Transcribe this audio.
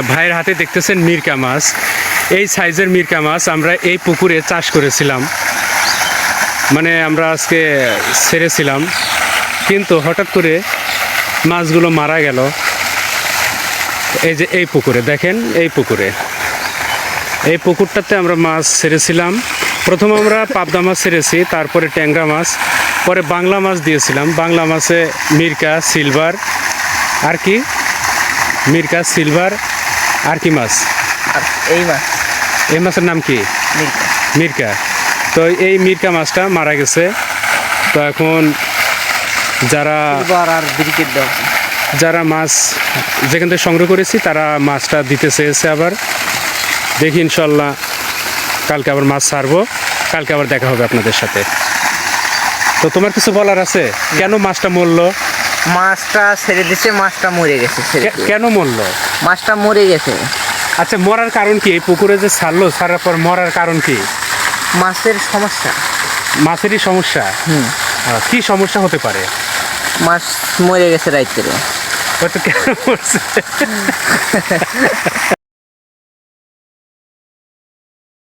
ভাইয়ের হাতে দেখতেছেন মিরকা মাছ। এই সাইজের মিরকা মাছ আমরা এই পুকুরে চাষ করেছিলাম, মানে আমরা আজকে ছেড়েছিলাম, কিন্তু হঠাৎ করে মাছগুলো মারা গেল। এই যে এই পুকুরে দেখেন, এই পুকুরটাতে আমরা মাছ ছেড়েছিলাম। প্রথম আমরা পাবদা মাছ ছেড়েছি, তারপরে ট্যাংরা মাছ, পরে বাংলা মাছ দিয়েছিলাম। বাংলা মাছে মিরকা, সিলভার, আর কি মিরকা, সিলভার, আর কি মাছ? আর এই মাছ, এই মাছের নাম কি? মিরকা। মিরকা। তো এই মিরকা মাছটা মারা গেছে। তো এখন যারা মাছ যেখান থেকে সংগ্রহ করেছি তারা মাছটা দিতে চেয়েছে। আবার দেখি ইনশাল্লাহ কালকে আবার মাছ ছাড়বো, কালকে আবার দেখা হবে আপনাদের সাথে। তো তোমার কিছু বলার আছে? কেন মাছটা মরলো? মাছটা ছেড়ে দিছে, মাছটা মরে গেছে। কেন মরলো? মাছটা মরে গেছে। আচ্ছা, মরার কারণ কি? এই পুকুরে যে ছাড়ার পর মরার কারণ কি? মাছের সমস্যা। মাছেরই সমস্যা? কি সমস্যা হতে পারে? মাছ মরে গেছে রাইতে। হয়তো কেন মরছে